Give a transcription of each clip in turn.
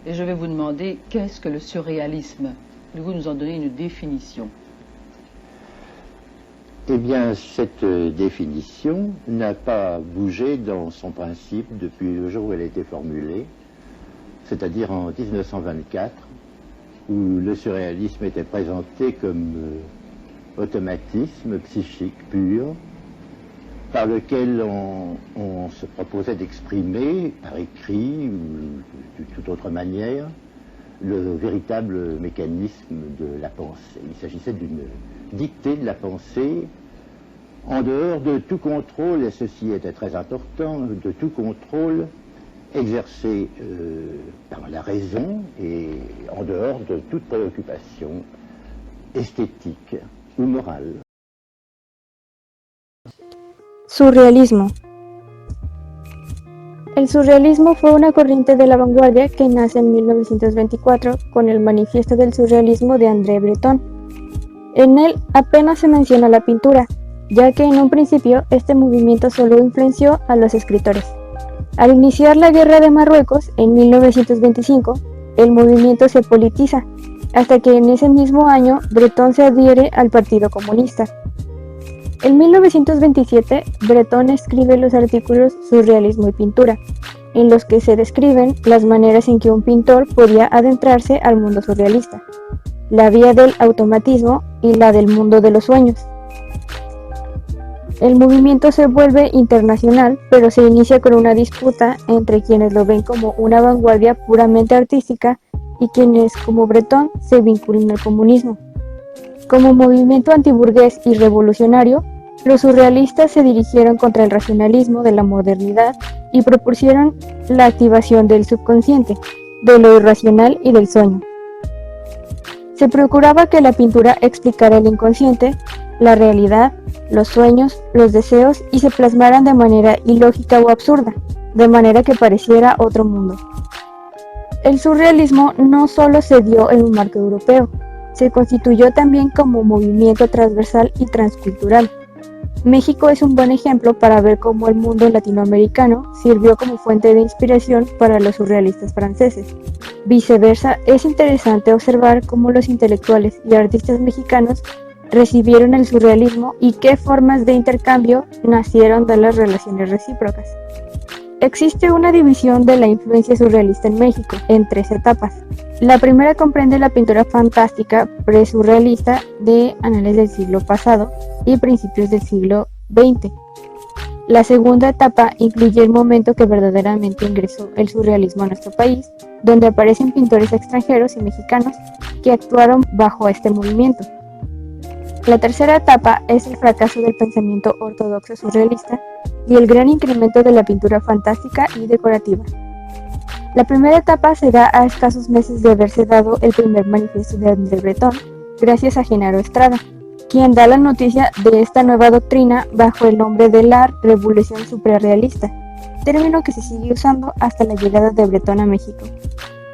et je vais vous demander qu'est-ce que le surréalisme. Pouvez-vous nous en donner une définition? Eh bien, cette définition n'a pas bougé dans son principe depuis le jour où elle a été formulée, c'est-à-dire en 1924, où le surréalisme était présenté comme automatisme psychique pur, par lequel on se proposait d'exprimer, par écrit ou de toute autre manière, le véritable mécanisme de la pensée. Il s'agissait d'une dictée de la pensée en dehors de tout contrôle, et ceci était très important, de tout contrôle exercé par la raison et en dehors de toute préoccupation esthétique ou morale. Surrealismo. El surrealismo fue una corriente de la vanguardia que nace en 1924 con el Manifiesto del Surrealismo de André Breton. En él apenas se menciona la pintura, ya que en un principio este movimiento solo influenció a los escritores. Al iniciar la Guerra de Marruecos en 1925, el movimiento se politiza, hasta que en ese mismo año Breton se adhiere al Partido Comunista. En 1927, Breton escribe los artículos Surrealismo y Pintura, en los que se describen las maneras en que un pintor podía adentrarse al mundo surrealista, la vía del automatismo y la del mundo de los sueños. El movimiento se vuelve internacional, pero se inicia con una disputa entre quienes lo ven como una vanguardia puramente artística y quienes, como Breton, se vinculan al comunismo. Como movimiento antiburgués y revolucionario, los surrealistas se dirigieron contra el racionalismo de la modernidad y propusieron la activación del subconsciente, de lo irracional y del sueño. Se procuraba que la pintura explicara el inconsciente, la realidad, los sueños, los deseos y se plasmaran de manera ilógica o absurda, de manera que pareciera otro mundo. El surrealismo no solo se dio en un marco europeo, se constituyó también como movimiento transversal y transcultural. México es un buen ejemplo para ver cómo el mundo latinoamericano sirvió como fuente de inspiración para los surrealistas franceses. Viceversa, es interesante observar cómo los intelectuales y artistas mexicanos recibieron el surrealismo y qué formas de intercambio nacieron de las relaciones recíprocas. Existe una división de la influencia surrealista en México, en 3 etapas. La primera comprende la pintura fantástica presurrealista de finales del siglo pasado y principios del siglo XX. La segunda etapa incluye el momento que verdaderamente ingresó el surrealismo a nuestro país, donde aparecen pintores extranjeros y mexicanos que actuaron bajo este movimiento. La tercera etapa es el fracaso del pensamiento ortodoxo surrealista y el gran incremento de la pintura fantástica y decorativa. La primera etapa se da a escasos meses de haberse dado el primer manifiesto de André Breton, gracias a Genaro Estrada, quien da la noticia de esta nueva doctrina bajo el nombre de la Revolución Suprarrealista, término que se sigue usando hasta la llegada de Breton a México.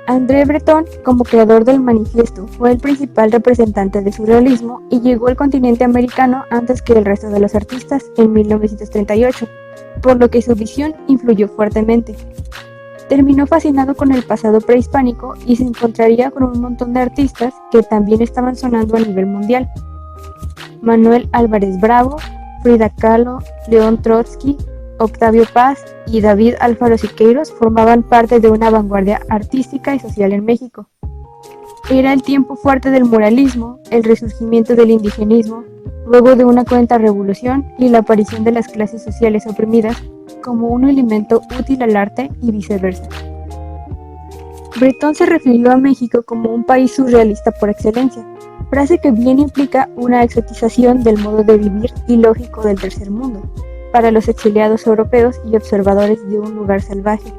André Breton, como creador del manifiesto, fue el principal representante de surrealismo y llegó al continente americano antes que el resto de los artistas en 1938, por lo que su visión influyó fuertemente. Terminó fascinado con el pasado prehispánico y se encontraría con un montón de artistas que también estaban sonando a nivel mundial. Manuel Álvarez Bravo, Frida Kahlo, León Trotsky, Octavio Paz y David Alfaro Siqueiros formaban parte de una vanguardia artística y social en México. Era el tiempo fuerte del muralismo, el resurgimiento del indigenismo, luego de una cruenta revolución y la aparición de las clases sociales oprimidas como un elemento útil al arte y viceversa. Breton se refirió a México como un país surrealista por excelencia, frase que bien implica una exotización del modo de vivir ilógico del tercer mundo, para los exiliados europeos y observadores de un lugar salvaje.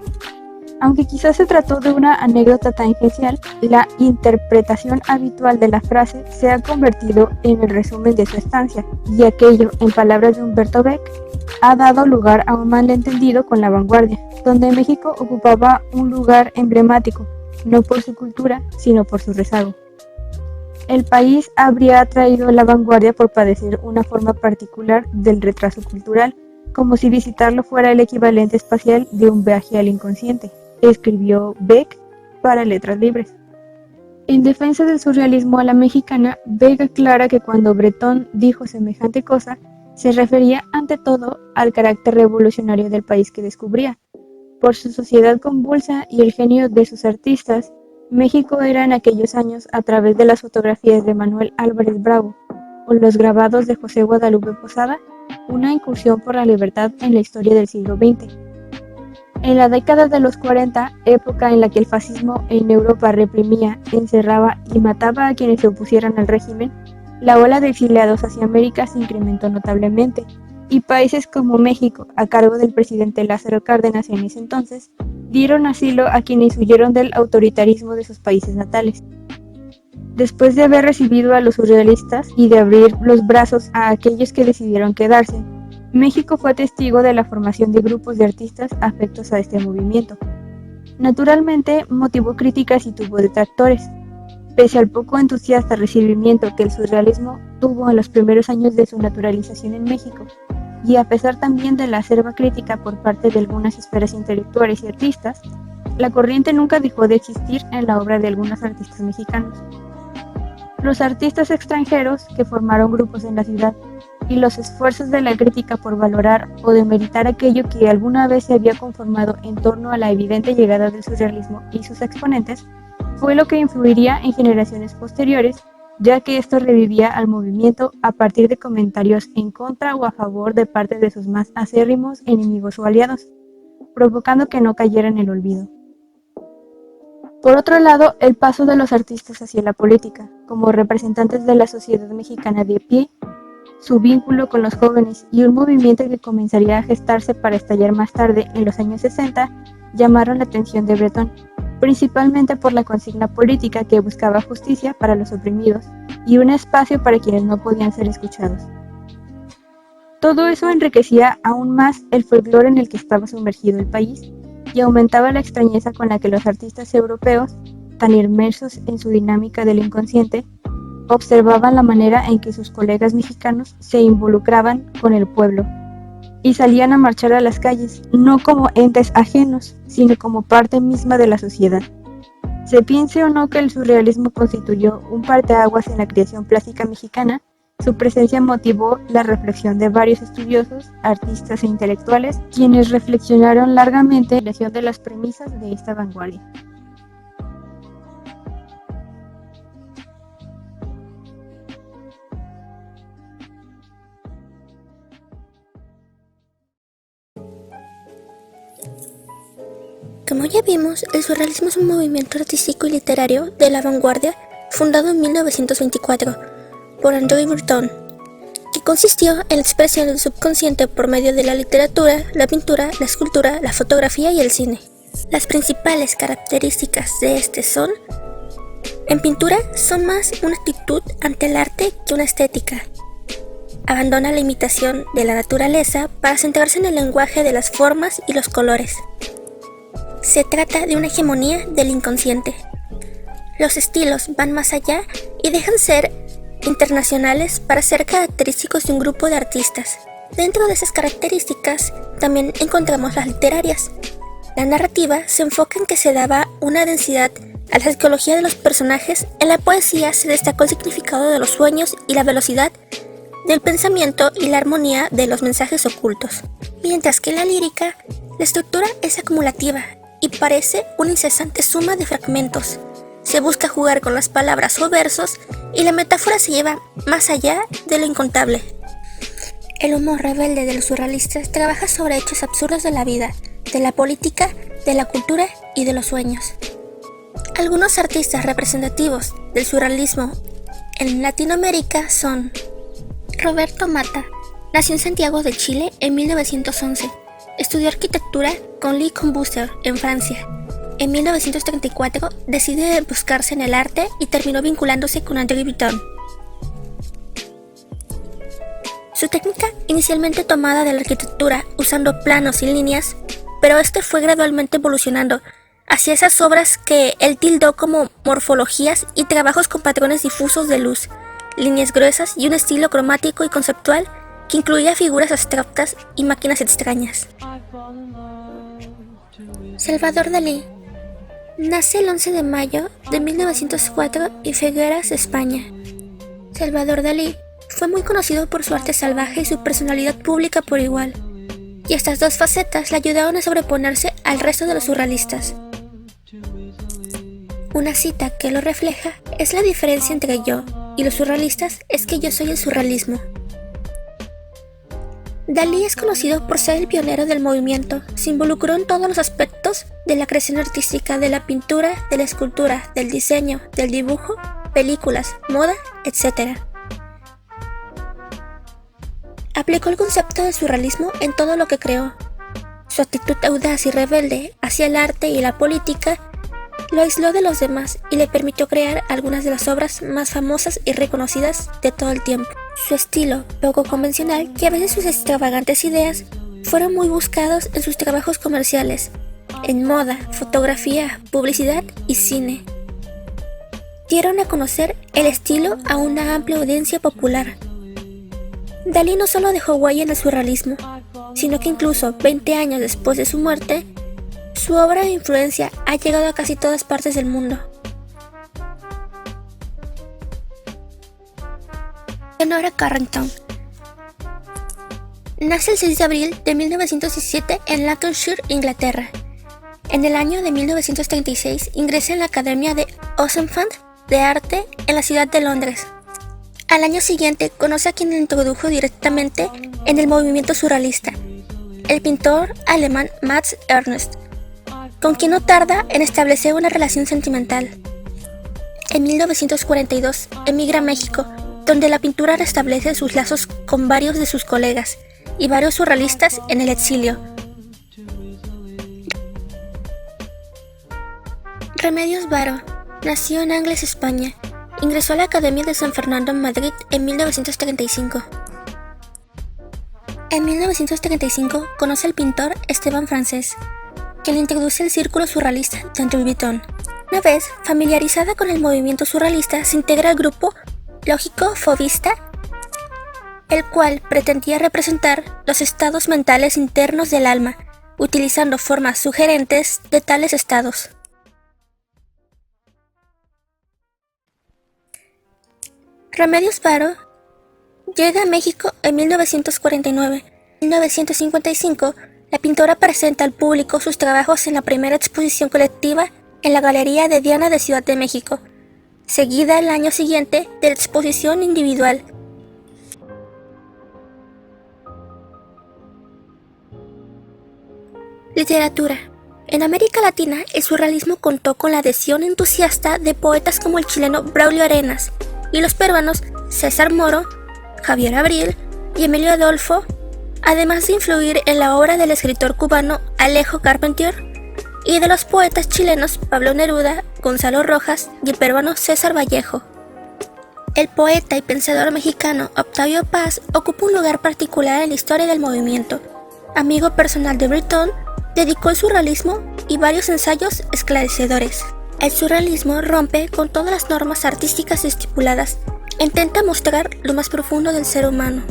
Aunque quizás se trató de una anécdota tangencial, la interpretación habitual de la frase se ha convertido en el resumen de su estancia, y aquello, en palabras de Humberto Beck, ha dado lugar a un malentendido con la vanguardia, donde México ocupaba un lugar emblemático, no por su cultura, sino por su rezago. El país habría atraído la vanguardia por padecer una forma particular del retraso cultural, como si visitarlo fuera el equivalente espacial de un viaje al inconsciente, escribió Beck para letras libres. En defensa del surrealismo a la mexicana, Vega aclara que cuando Bretón dijo semejante cosa, se refería ante todo al carácter revolucionario del país que descubría. Por su sociedad convulsa y el genio de sus artistas, México era en aquellos años, a través de las fotografías de Manuel Álvarez Bravo o los grabados de José Guadalupe Posada, una incursión por la libertad en la historia del siglo XX. En la década de los 40, época en la que el fascismo en Europa reprimía, encerraba y mataba a quienes se opusieran al régimen, la ola de exiliados hacia América se incrementó notablemente, y países como México, a cargo del presidente Lázaro Cárdenas en ese entonces, dieron asilo a quienes huyeron del autoritarismo de sus países natales. Después de haber recibido a los surrealistas y de abrir los brazos a aquellos que decidieron quedarse, México fue testigo de la formación de grupos de artistas afectos a este movimiento. Naturalmente, motivó críticas y tuvo detractores. Pese al poco entusiasta recibimiento que el surrealismo tuvo en los primeros años de su naturalización en México, y a pesar también de la acerba crítica por parte de algunas esferas intelectuales y artistas, la corriente nunca dejó de existir en la obra de algunos artistas mexicanos. Los artistas extranjeros que formaron grupos en la ciudad y los esfuerzos de la crítica por valorar o demeritar aquello que alguna vez se había conformado en torno a la evidente llegada del surrealismo y sus exponentes, fue lo que influiría en generaciones posteriores, ya que esto revivía al movimiento a partir de comentarios en contra o a favor de parte de sus más acérrimos enemigos o aliados, provocando que no cayera en el olvido. Por otro lado, el paso de los artistas hacia la política, como representantes de la sociedad mexicana de pie, su vínculo con los jóvenes y un movimiento que comenzaría a gestarse para estallar más tarde en los años 60, llamaron la atención de Bretón, principalmente por la consigna política que buscaba justicia para los oprimidos y un espacio para quienes no podían ser escuchados. Todo eso enriquecía aún más el folclore en el que estaba sumergido el país y aumentaba la extrañeza con la que los artistas europeos, tan inmersos en su dinámica del inconsciente, observaban la manera en que sus colegas mexicanos se involucraban con el pueblo y salían a marchar a las calles, no como entes ajenos, sino como parte misma de la sociedad. Se piense o no que el surrealismo constituyó un parteaguas en la creación plástica mexicana, su presencia motivó la reflexión de varios estudiosos, artistas e intelectuales, quienes reflexionaron largamente en relación de las premisas de esta vanguardia. Como ya vimos, el surrealismo es un movimiento artístico y literario de la vanguardia fundado en 1924 por André Breton, que consistió en la expresión del subconsciente por medio de la literatura, la pintura, la escultura, la fotografía y el cine. Las principales características de este son: en pintura son más una actitud ante el arte que una estética. Abandona la imitación de la naturaleza para centrarse en el lenguaje de las formas y los colores. Se trata de una hegemonía del inconsciente. Los estilos van más allá y dejan ser internacionales para ser característicos de un grupo de artistas. Dentro de esas características también encontramos las literarias. La narrativa se enfoca en que se daba una densidad a la psicología de los personajes. En la poesía se destacó el significado de los sueños y la velocidad del pensamiento y la armonía de los mensajes ocultos. Mientras que en la lírica, la estructura es acumulativa y parece una incesante suma de fragmentos. Se busca jugar con las palabras o versos y la metáfora se lleva más allá de lo incontable. El humor rebelde de los surrealistas trabaja sobre hechos absurdos de la vida, de la política, de la cultura y de los sueños. Algunos artistas representativos del surrealismo en Latinoamérica son: Roberto Mata nació en Santiago de Chile en 1911. Estudió arquitectura con Le Corbusier en Francia. En 1934 decide buscarse en el arte y terminó vinculándose con André Breton. Su técnica, inicialmente tomada de la arquitectura usando planos y líneas, pero fue gradualmente evolucionando hacia esas obras que él tildó como morfologías y trabajos con patrones difusos de luz, líneas gruesas y un estilo cromático y conceptual que incluía figuras abstractas y máquinas extrañas. Salvador Dalí Nace el 11 de mayo de 1904 en Figueras, España. Salvador Dalí fue muy conocido por su arte salvaje y su personalidad pública por igual, y estas dos facetas le ayudaron a sobreponerse al resto de los surrealistas. Una cita que lo refleja es: la diferencia entre yo y los surrealistas es que yo soy el surrealismo. Dalí es conocido por ser el pionero del movimiento. Se involucró en todos los aspectos de la creación artística, de la pintura, de la escultura, del diseño, del dibujo, películas, moda, etc. Aplicó el concepto de surrealismo en todo lo que creó. Su actitud audaz y rebelde hacia el arte y la política lo aisló de los demás y le permitió crear algunas de las obras más famosas y reconocidas de todo el tiempo. Su estilo poco convencional, que a veces sus extravagantes ideas fueron muy buscados en sus trabajos comerciales, en moda, fotografía, publicidad y cine. Dieron a conocer el estilo a una amplia audiencia popular. Dalí no solo dejó huella en el surrealismo, sino que incluso 20 años después de su muerte, su obra e influencia ha llegado a casi todas partes del mundo. Leonora Carrington nace el 6 de abril de 1917 en Lancashire, Inglaterra. En el año de 1936 ingresa en la Academia de Oxenford de Arte en la ciudad de Londres. Al año siguiente conoce a quien le introdujo directamente en el movimiento surrealista, el pintor alemán Max Ernst, con quien no tarda en establecer una relación sentimental. En 1942 emigra a México, donde la pintura restablece sus lazos con varios de sus colegas y varios surrealistas en el exilio. Remedios Varo nació en Angles, España. Ingresó a la Academia de San Fernando en Madrid en 1935. En 1935 conoce al pintor Esteban Francés, que le introduce el círculo surrealista de Louis Vuitton. Una vez familiarizada con el movimiento surrealista, se integra al grupo lógico-fovista, el cual pretendía representar los estados mentales internos del alma, utilizando formas sugerentes de tales estados. Remedios Varo llega a México en 1949. En 1955, la pintora presenta al público sus trabajos en la primera exposición colectiva en la Galería de Diana de Ciudad de México, seguida el año siguiente de la exposición individual. Literatura. En América Latina, el surrealismo contó con la adhesión entusiasta de poetas como el chileno Braulio Arenas y los peruanos César Moro, Javier Abril y Emilio Adolfo, además de influir en la obra del escritor cubano Alejo Carpentier y de los poetas chilenos Pablo Neruda, Gonzalo Rojas y el peruano César Vallejo. El poeta y pensador mexicano Octavio Paz ocupa un lugar particular en la historia del movimiento. Amigo personal de Breton, dedicó el surrealismo y varios ensayos esclarecedores. El surrealismo rompe con todas las normas artísticas estipuladas e intenta mostrar lo más profundo del ser humano.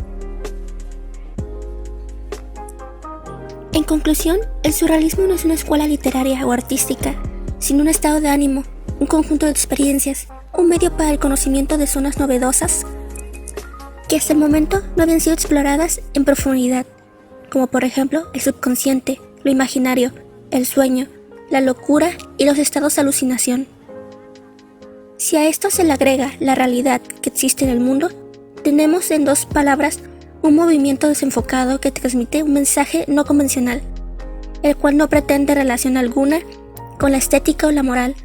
En conclusión, el surrealismo no es una escuela literaria o artística, sino un estado de ánimo, un conjunto de experiencias, un medio para el conocimiento de zonas novedosas que hasta el momento no habían sido exploradas en profundidad, como por ejemplo el subconsciente, lo imaginario, el sueño, la locura y los estados de alucinación. Si a esto se le agrega la realidad que existe en el mundo, tenemos en dos palabras un movimiento desenfocado que transmite un mensaje no convencional, el cual no pretende relación alguna con la estética o la moral,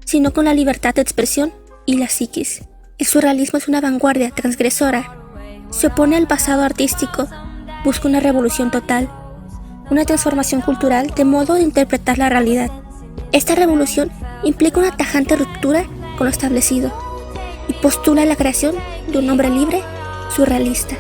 sino con la libertad de expresión y la psiquis. El surrealismo es una vanguardia transgresora, se opone al pasado artístico, busca una revolución total, una transformación cultural de modo de interpretar la realidad. Esta revolución implica una tajante ruptura con lo establecido y postula la creación de un hombre libre surrealista.